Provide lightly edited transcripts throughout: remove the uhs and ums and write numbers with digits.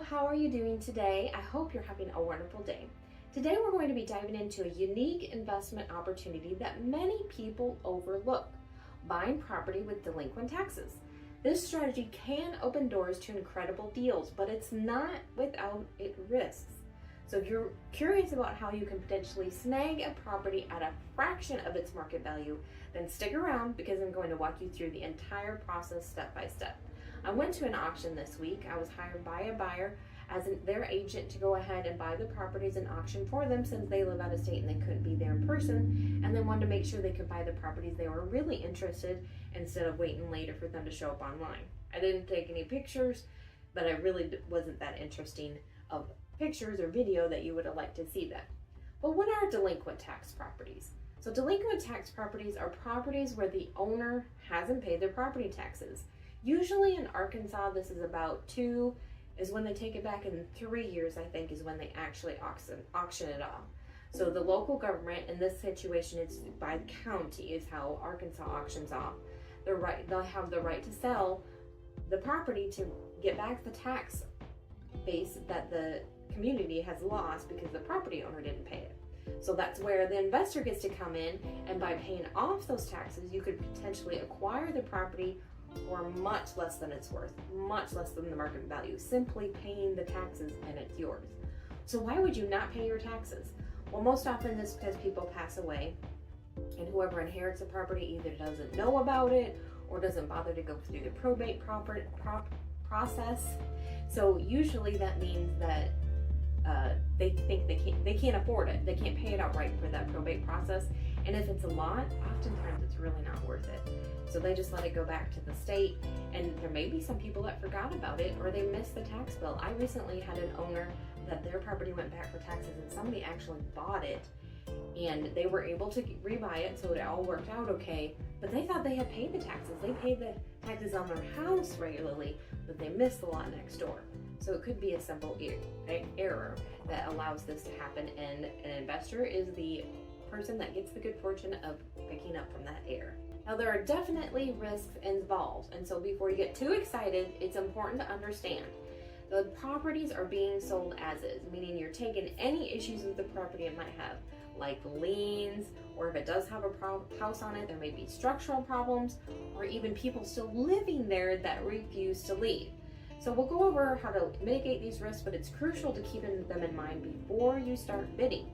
how are you doing today? I hope you're having a wonderful day. Today we're going to be diving into a unique investment opportunity that many people overlook: buying property with delinquent taxes. This strategy can open doors to incredible deals, but it's not without its risks. So if you're curious about how you can potentially snag a property at a fraction of its market value, then stick around because I'm going to walk you through the entire process step by step. I went to an auction this week. I was hired by a buyer as their agent to go ahead and buy the properties in auction for them since they live out of state and they couldn't be there in person, and they wanted to make sure they could buy the properties they were really interested instead of waiting later for them to show up online. I didn't take any pictures, but I really wasn't that interesting of pictures or video that you would have liked to see that. But what are delinquent tax properties? So delinquent tax properties are properties where the owner hasn't paid their property taxes. Usually in Arkansas, this is about 2 is when they take it back, and 3 years, I think, is when they actually auction it off. So the local government, in this situation, it's by the county, is how Arkansas auctions off. They'll have the right to sell the property to get back the tax base that the community has lost because the property owner didn't pay it. So that's where the investor gets to come in, and by paying off those taxes, you could potentially acquire the property for much less than it's worth, much less than the market value, simply paying the taxes and it's yours. So why would you not pay your taxes? Well, most often this is because people pass away, and whoever inherits the property either doesn't know about it or doesn't bother to go through the probate process. So usually that means that they think they can't afford it. They can't pay it outright for that probate process. And if it's a lot, oftentimes it's really not worth it. So they just let it go back to the state. And there may be some people that forgot about it or they missed the tax bill. I recently had an owner that their property went back for taxes and somebody actually bought it and they were able to rebuy it, so it all worked out okay. But they thought they had paid the taxes. They paid the taxes on their house regularly, but they missed the lot next door. So it could be a simple error that allows this to happen, and an investor is the person that gets the good fortune of picking up from that error. Now, there are definitely risks involved, and so before you get too excited, it's important to understand the properties are being sold as is, meaning you're taking any issues with the property it might have, like liens, or if it does have a house on it, there may be structural problems, or even people still living there that refuse to leave. So we'll go over how to mitigate these risks, but it's crucial to keep them in mind before you start bidding.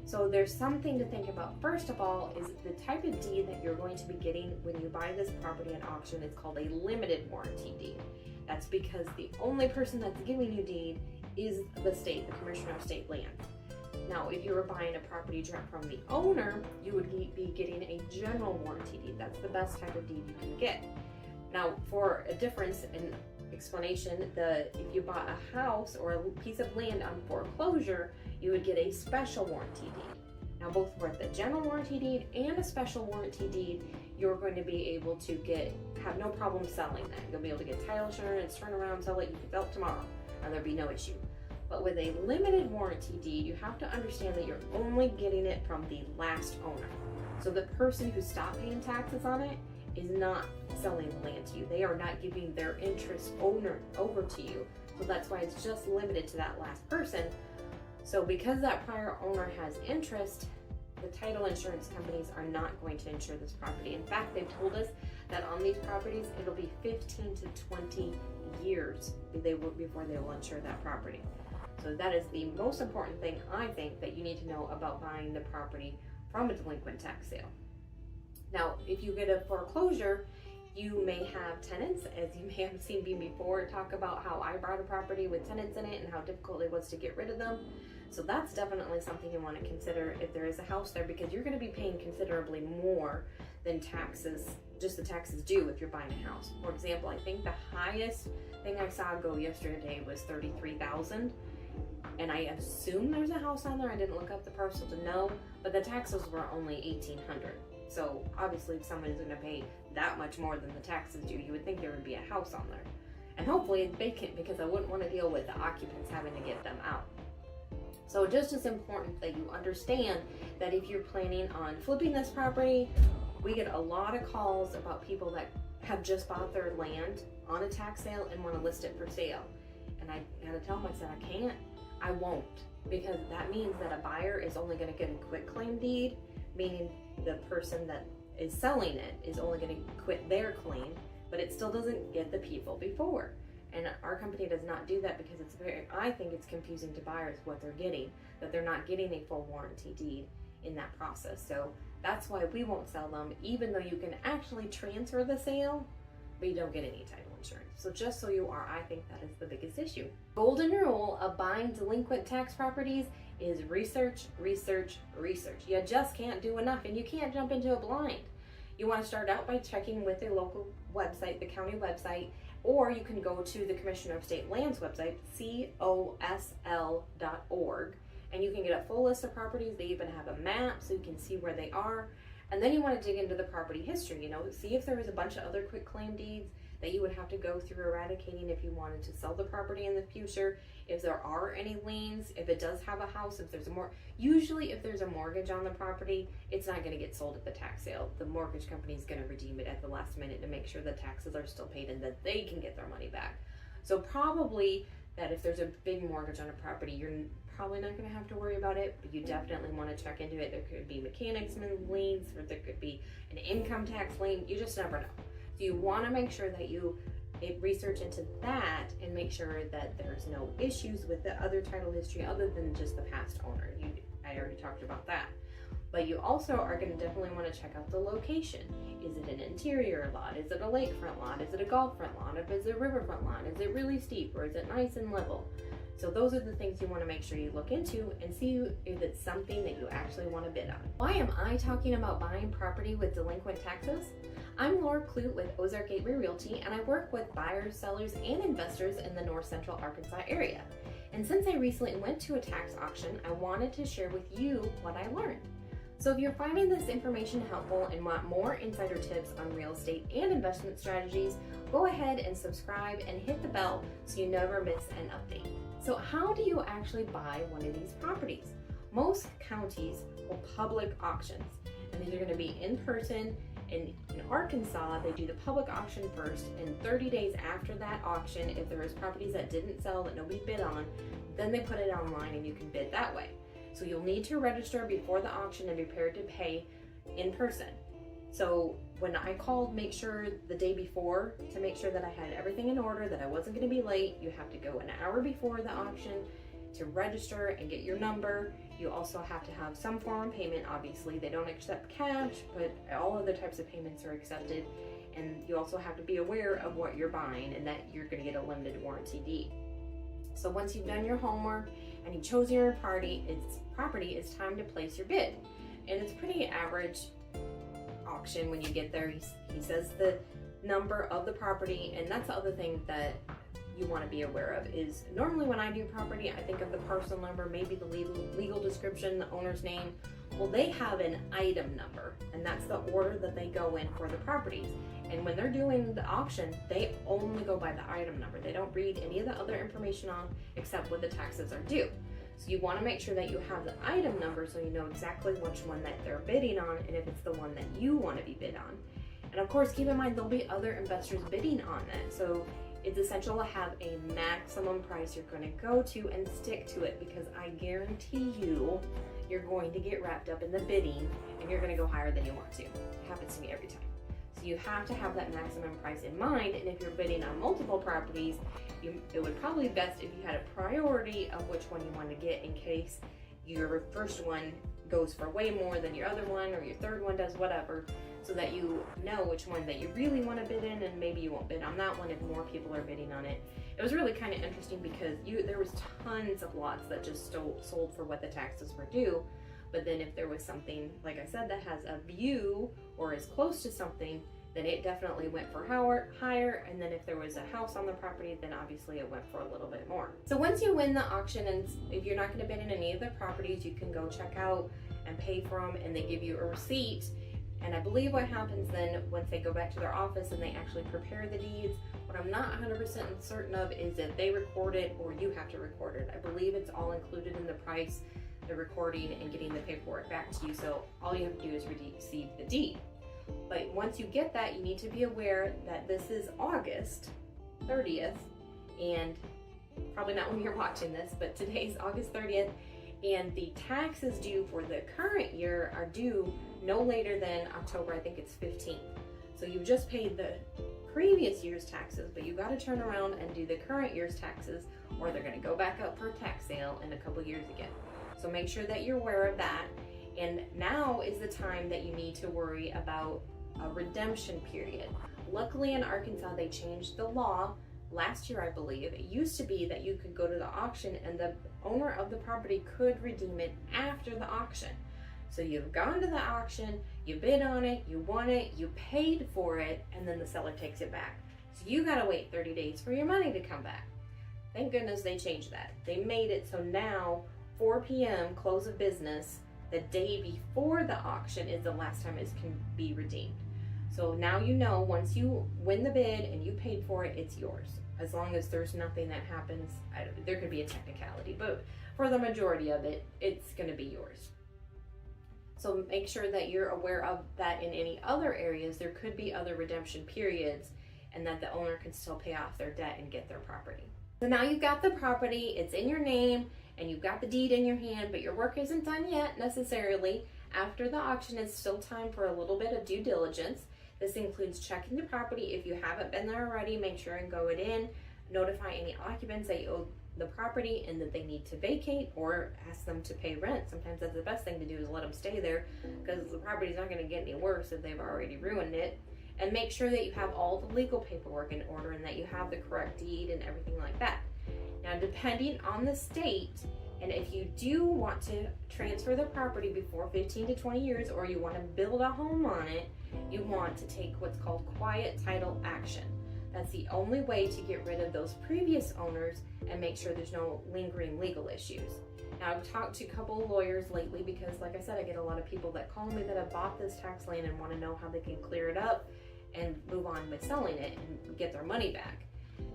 So there's something to think about. First of all, is the type of deed that you're going to be getting when you buy this property at auction is called a limited warranty deed. That's because the only person that's giving you deed is the state, the Commissioner of State Lands. Now, if you were buying a property direct from the owner, you would be getting a general warranty deed. That's the best type of deed you can get. Now, for a difference in explanation, if you bought a house or a piece of land on foreclosure, you would get a special warranty deed. Now, both for the general warranty deed and a special warranty deed, you're going to be able to have no problem selling that. You'll be able to get title insurance, turn around, sell it, you can sell it tomorrow, and there'll be no issue. But with a limited warranty deed, you have to understand that you're only getting it from the last owner. So the person who stopped paying taxes on it is not selling the land to you. They are not giving their interest owner over to you. So that's why it's just limited to that last person. So because that prior owner has interest, the title insurance companies are not going to insure this property. In fact, they've told us that on these properties, it'll be 15 to 20 years before they will insure that property. So that is the most important thing, I think, that you need to know about buying the property from a delinquent tax sale. Now, if you get a foreclosure, you may have tenants, as you may have seen me before talk about how I bought a property with tenants in it and how difficult it was to get rid of them. So that's definitely something you want to consider if there is a house there, because you're going to be paying considerably more than taxes, just the taxes due if you're buying a house. For example, I think the highest thing I saw go yesterday was $33,000. And I assume there's a house on there. I didn't look up the parcel to know, but the taxes were only $1,800. So obviously if someone is going to pay that much more than the taxes due, you would think there would be a house on there. And hopefully it's vacant, because I wouldn't want to deal with the occupants having to get them out. So just as important that you understand that if you're planning on flipping this property, we get a lot of calls about people that have just bought their land on a tax sale and want to list it for sale. And I had to tell him, I said, I won't, because that means that a buyer is only going to get a quitclaim deed, meaning the person that is selling it is only going to quit their claim, but it still doesn't get the people before. And our company does not do that because I think it's confusing to buyers what they're getting, that they're not getting a full warranty deed in that process. So that's why we won't sell them, even though you can actually transfer the sale, but you don't get any title insurance. So just so you are, I think that is the biggest issue. Golden rule of buying delinquent tax properties is research, research, research. You just can't do enough, and you can't jump into it blind. You want to start out by checking with a local website, the county website, or you can go to the Commissioner of State Lands website, COSL.org, and you can get a full list of properties. They even have a map so you can see where they are. And then you want to dig into the property history, see if there was a bunch of other quitclaim deeds that you would have to go through eradicating if you wanted to sell the property in the future, if there are any liens, if it does have a house, if there's usually if there's a mortgage on the property, it's not going to get sold at the tax sale. The mortgage company is going to redeem it at the last minute to make sure the taxes are still paid and that they can get their money back. So probably that if there's a big mortgage on a property, you're probably not going to have to worry about it, but you definitely want to check into it. There could be mechanics liens, or there could be an income tax lien. You just never know. So you want to make sure that you research into that and make sure that there's no issues with the other title history other than just the past owner. I already talked about that. But you also are going to definitely want to check out the location. Is it an interior lot? Is it a lakefront lot? Is it a golf front lot? Is it a riverfront lot? Is it really steep, or is it nice and level? So those are the things you want to make sure you look into and see if it's something that you actually want to bid on. Why am I talking about buying property with delinquent taxes? I'm Clute with Ozark Gateway Realty, and I work with buyers, sellers, and investors in the North Central Arkansas area. And since I recently went to a tax auction, I wanted to share with you what I learned. So if you're finding this information helpful and want more insider tips on real estate and investment strategies, go ahead and subscribe and hit the bell so you never miss an update. So how do you actually buy one of these properties? Most counties will public auctions, and these are going to be in person. In Arkansas, they do the public auction first, and 30 days after that auction, if there is properties that didn't sell that nobody bid on, then they put it online and you can bid that way. So you'll need to register before the auction and be prepared to pay in person. So when I called, make sure the day before to make sure that I had everything in order, that I wasn't going to be late. You have to go an hour before the auction to register and get your number. You also have to have some form of payment. Obviously, they don't accept cash, but all other types of payments are accepted. And you also have to be aware of what you're buying and that you're going to get a limited warranty deed. So once you've done your homework and you've chosen your property, it's time to place your bid. And it's pretty average auction when you get there. He says the number of the property, and that's the other thing that you want to be aware of is normally when I do property, I think of the parcel number, maybe the legal description, the owner's name. Well, they have an item number, and that's the order that they go in for the properties. And when they're doing the auction, they only go by the item number. They don't read any of the other information on except what the taxes are due. So you want to make sure that you have the item number so you know exactly which one that they're bidding on and if it's the one that you want to be bid on. And of course, keep in mind there'll be other investors bidding on that. So it's essential to have a maximum price you're going to go to and stick to it, because I guarantee you're going to get wrapped up in the bidding and you're going to go higher than you want to. It happens to me every time. So you have to have that maximum price in mind, and if you're bidding on multiple properties, it would probably be best if you had a priority of which one you want to get in case your first one goes for way more than your other one, or your third one does whatever, so that you know which one that you really want to bid in, and maybe you won't bid on that one if more people are bidding on it. It was really kind of interesting because there was tons of lots that just sold for what the taxes were due, but then if there was something, like I said, that has a view or is close to something, then it definitely went for higher, and then if there was a house on the property, then obviously it went for a little bit more. So once you win the auction, and if you're not going to bid in any of the properties, you can go check out and pay for them, and they give you a receipt. And I believe what happens then, once they go back to their office and they actually prepare the deeds, what I'm not 100% certain of is if they record it or you have to record it. I believe it's all included in the price, the recording and getting the paperwork back to you, so all you have to do is receive the deed. But once you get that, you need to be aware that this is August 30th, and probably not when you're watching this, but today's August 30th, and the taxes due for the current year are due no later than October, I think it's 15th. So you just paid the previous year's taxes, but you got to turn around and do the current year's taxes, or they're going to go back up for a tax sale in a couple years again. So make sure that you're aware of that. And now is the time that you need to worry about a redemption period. Luckily in Arkansas, they changed the law last year, I believe. It used to be that you could go to the auction and the owner of the property could redeem it after the auction. So you've gone to the auction, you bid on it, you won it, you paid for it, and then the seller takes it back. So you gotta wait 30 days for your money to come back. Thank goodness they changed that. They made it so now 4 p.m. close of business the day before the auction is the last time it can be redeemed. So now you know, once you win the bid and you paid for it, it's yours. As long as there's nothing that happens, there could be a technicality, but for the majority of it, it's gonna be yours. So make sure that you're aware of that in any other areas. There could be other redemption periods, and that the owner can still pay off their debt and get their property. So now you've got the property, it's in your name, and you've got the deed in your hand, but your work isn't done yet necessarily. After the auction, it's still time for a little bit of due diligence. This includes checking the property. If you haven't been there already, make sure and go in, notify any occupants that you owe the property and that they need to vacate, or ask them to pay rent. Sometimes that's the best thing to do, is let them stay there, because the property's not going to get any worse if they've already ruined it. And make sure that you have all the legal paperwork in order and that you have the correct deed and everything like that. Now, depending on the state, and if you do want to transfer the property before 15 to 20 years, or you want to build a home on it, you want to take what's called quiet title action. That's the only way to get rid of those previous owners and make sure there's no lingering legal issues. Now, I've talked to a couple of lawyers lately because, like I said, I get a lot of people that call me that have bought this tax land and want to know how they can clear it up and move on with selling it and get their money back.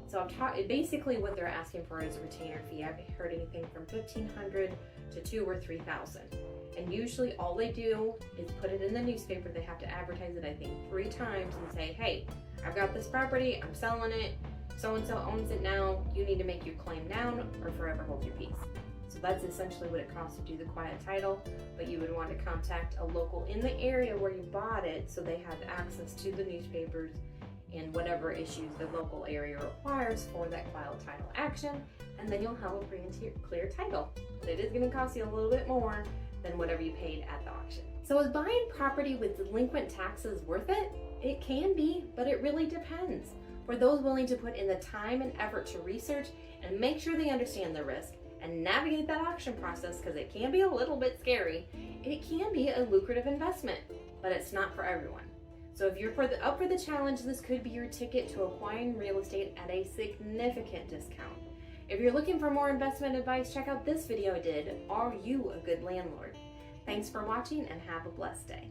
So I've talked, basically what they're asking for is a retainer fee. I've heard anything from $1,500 to $2,000 or $3,000. And usually all they do is put it in the newspaper. They have to advertise it, I think, 3 times and say, hey, I've got this property, I'm selling it, so-and-so owns it now, you need to make your claim now or forever hold your peace. So that's essentially what it costs to do the quiet title, but you would want to contact a local in the area where you bought it so they have access to the newspapers and whatever issues the local area requires for that quiet title action, and then you'll have a free and clear title. But it is going to cost you a little bit more than whatever you paid at the auction. So is buying property with delinquent taxes worth it? It can be, but it really depends. For those willing to put in the time and effort to research and make sure they understand the risk and navigate that auction process, because it can be a little bit scary, it can be a lucrative investment, but it's not for everyone. So if you're up for the challenge, this could be your ticket to acquiring real estate at a significant discount. If you're looking for more investment advice, check out this video I did, Are You a Good Landlord? Thanks for watching and have a blessed day.